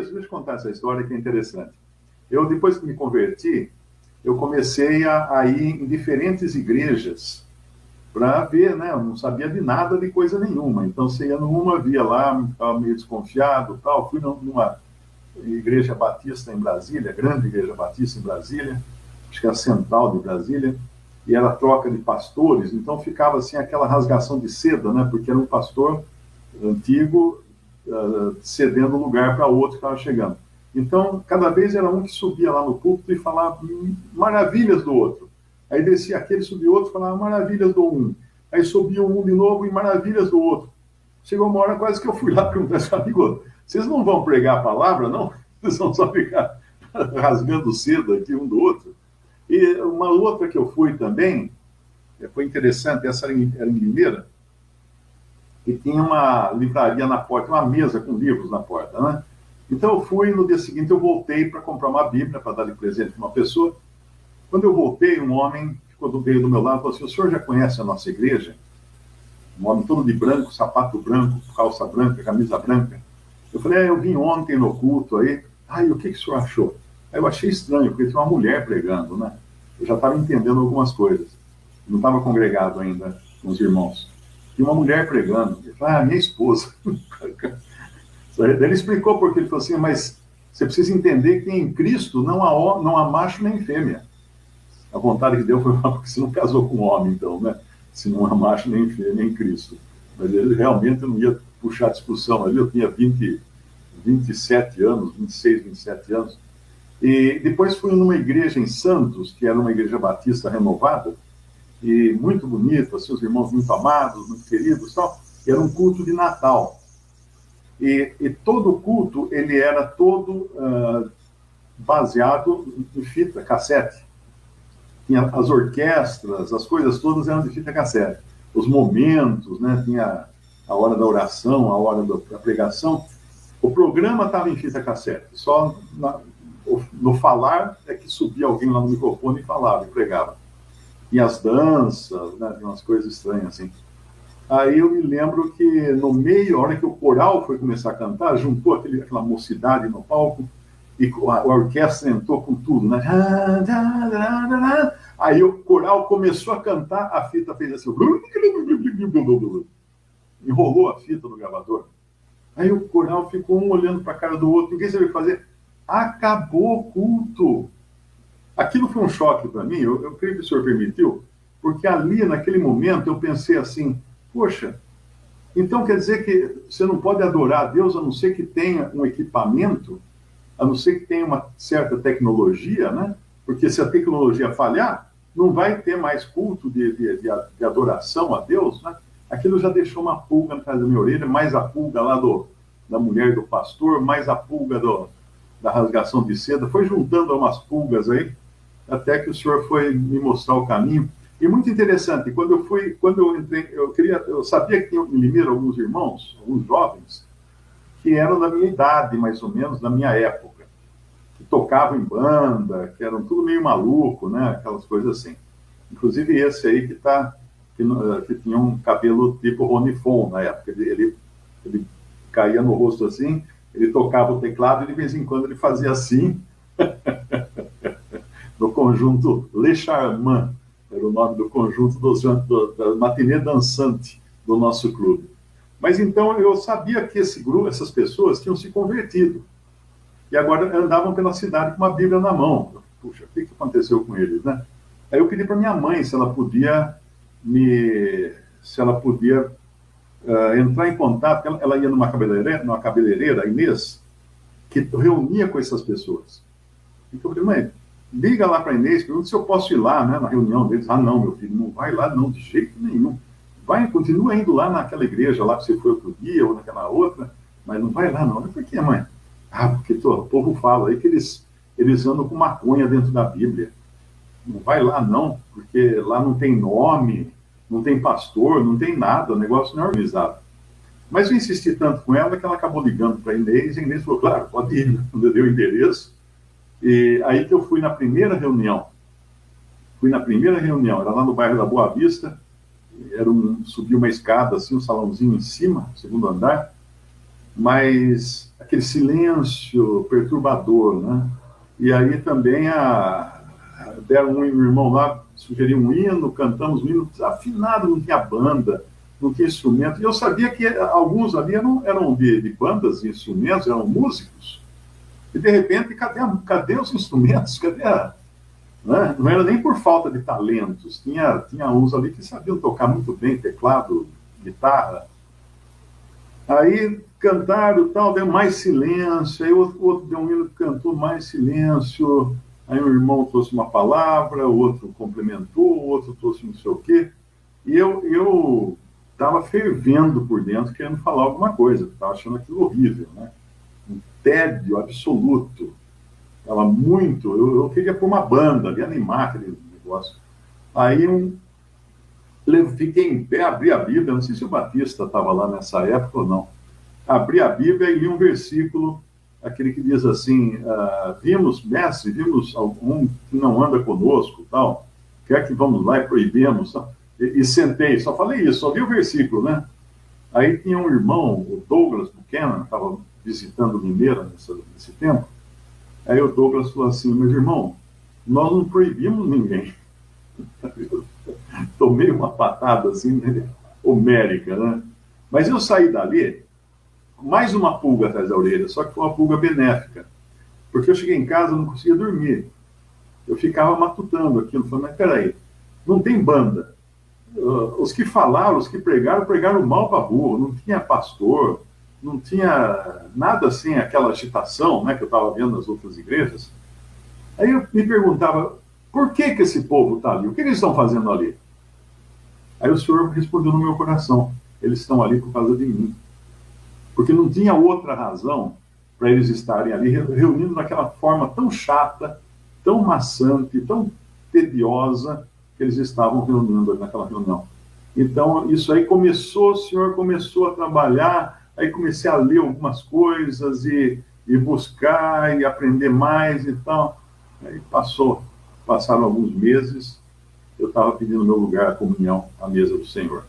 disso, deixa eu contar essa história que é interessante. Eu, depois que me converti, eu comecei a ir em diferentes igrejas para ver, né? Eu não sabia de nada, de coisa nenhuma. Então, você ia numa, via lá, estava meio desconfiado, tal. Fui numa igreja batista em Brasília, grande igreja batista em Brasília, acho que é a central de Brasília, e era troca de pastores, então ficava assim aquela rasgação de seda, né? Porque era um pastor antigo cedendo lugar para outro que estava chegando. Então, cada vez era um que subia lá no púlpito e falava maravilhas do outro. Aí descia aquele, subia outro, falava maravilhas do um. Aí subia um de novo e maravilhas do outro. Chegou uma hora quase que eu fui lá perguntar assim, amigo, vocês não vão pregar a palavra, não? Vocês vão só ficar rasgando seda aqui um do outro. E uma outra que eu fui também, foi interessante, essa era em Limeira, e tinha uma livraria na porta, uma mesa com livros na porta, né? Então eu fui, no dia seguinte eu voltei para comprar uma Bíblia, para dar de presente para uma pessoa. Quando eu voltei, um homem veio do meu lado e falou assim, o senhor já conhece a nossa igreja? Um homem todo de branco, sapato branco, calça branca, camisa branca. Eu falei, eu vim ontem no culto aí. E o que o senhor achou? Aí eu achei estranho, porque tinha uma mulher pregando, né? Eu já estava entendendo algumas coisas. Não estava congregado ainda com os irmãos. Tinha uma mulher pregando. Eu falei, minha esposa. Ele explicou porque ele falou assim, mas você precisa entender que em Cristo não há macho nem fêmea. A vontade que deu foi porque você não casou com um homem, então, né? Se não há macho nem fêmea em Cristo. Mas ele realmente não ia puxar discussão ali. Eu tinha 27 anos, 26, 27 anos. E depois fui numa igreja em Santos, que era uma igreja batista renovada, e muito bonita, assim, os irmãos muito amados, muito queridos, tal. E era um culto de Natal. E todo o culto, ele era todo baseado em fita cassete. Tinha as orquestras, as coisas todas eram de fita cassete. Os momentos, né? Tinha a hora da oração, a hora da pregação. O programa estava em fita cassete. Só no falar é que subia alguém lá no microfone e falava, e pregava. E as danças, né? Umas coisas estranhas assim. Aí eu me lembro que no meio, a hora que o coral foi começar a cantar, juntou aquela mocidade no palco, e a orquestra entrou com tudo, né? Aí o coral começou a cantar, a fita fez assim, enrolou a fita no gravador. Aí o coral ficou um olhando para a cara do outro, ninguém sabia o que fazer. Acabou o culto. Aquilo foi um choque para mim, eu creio que o senhor permitiu, porque ali, naquele momento, eu pensei assim, poxa, então quer dizer que você não pode adorar a Deus a não ser que tenha um equipamento, a não ser que tenha uma certa tecnologia, né? Porque se a tecnologia falhar, não vai ter mais culto de adoração a Deus, né? Aquilo já deixou uma pulga atrás da minha orelha, mais a pulga lá da mulher do pastor, mais a pulga da rasgação de seda, foi juntando umas pulgas aí, até que o senhor foi me mostrar o caminho. E muito interessante, quando eu entrei, eu sabia que tinha em Limeira alguns irmãos, alguns jovens, que eram da minha idade, mais ou menos, da minha época, que tocavam em banda, que eram tudo meio maluco, né? Aquelas coisas assim. Inclusive esse aí que tinha um cabelo tipo Rony Fon na época. Ele caía no rosto assim, ele tocava o teclado e de vez em quando ele fazia assim, no conjunto Le Charmant, era o nome do conjunto da matinê dançante do nosso clube. Mas então eu sabia que esse grupo, essas pessoas tinham se convertido e agora andavam pela cidade com uma Bíblia na mão. Puxa, o que aconteceu com eles, né? Aí eu pedi para minha mãe se ela podia entrar em contato. Ela ia numa cabeleireira, a Inês, que reunia com essas pessoas. Então eu falei, mãe, liga lá para a Inês, pergunta se eu posso ir lá, né, na reunião deles. Não, meu filho, não vai lá não, de jeito nenhum. Continua indo lá naquela igreja lá que você foi outro dia, ou naquela outra, mas não vai lá não. Por que, mãe? Porque o povo fala aí que eles andam com maconha dentro da Bíblia. Não vai lá não, porque lá não tem nome, não tem pastor, não tem nada, o negócio não é organizado. Mas eu insisti tanto com ela que ela acabou ligando para a Inês, e a Inês falou, claro, pode ir, quando deu o endereço. E aí que eu fui na primeira reunião. Era lá no bairro da Boa Vista, subi uma escada, assim, um salãozinho em cima, segundo andar, mas aquele silêncio perturbador, né? E aí também deram um irmão lá, sugeriu um hino, cantamos um hino afinado, não tinha banda, não tinha instrumento. E eu sabia que alguns ali eram de bandas e instrumentos, eram músicos. E de repente, cadê os instrumentos? Né? Não era nem por falta de talentos, tinha uns ali que sabiam tocar muito bem teclado, guitarra. Aí cantaram tal, deu mais silêncio, aí o outro deu um hino que cantou mais silêncio, aí um irmão trouxe uma palavra, o outro complementou, o outro trouxe não sei o quê, e eu estava fervendo por dentro, querendo falar alguma coisa, estava achando aquilo horrível, né? Um tédio absoluto, estava muito, eu queria pôr uma banda, ali, animar aquele negócio. Aí fiquei em pé, abri a Bíblia, não sei se o Batista estava lá nessa época ou não. Abri a Bíblia e li um versículo, aquele que diz assim, vimos, mestre, vimos algum que não anda conosco, tal, quer que vamos lá e proibimos, tal. E sentei, só falei isso, só vi o versículo, né? Aí tinha um irmão, o Douglas Buchanan, estava visitando Mineira nesse tempo, aí o Douglas falou assim, mas irmão, nós não proibimos ninguém. Tomei uma patada assim, né, homérica, né? Mas eu saí dali, mais uma pulga atrás da orelha, só que foi uma pulga benéfica. Porque eu cheguei em casa e não conseguia dormir. Eu ficava matutando aquilo, falando, mas peraí, não tem banda. Os que falaram, os que pregaram mal para burro, não tinha pastor, não tinha nada assim, aquela agitação, né, que eu estava vendo nas outras igrejas. Aí eu me perguntava, por que esse povo está ali? O que eles estão fazendo ali? Aí o Senhor respondeu no meu coração, eles estão ali por causa de mim. Porque não tinha outra razão para eles estarem ali reunindo daquela forma tão chata, tão maçante, tão tediosa que eles estavam reunindo naquela reunião. Então, isso aí começou, o Senhor começou a trabalhar, aí comecei a ler algumas coisas e buscar e aprender mais e tal. Aí passaram alguns meses, eu estava pedindo meu lugar à comunhão, à mesa do Senhor.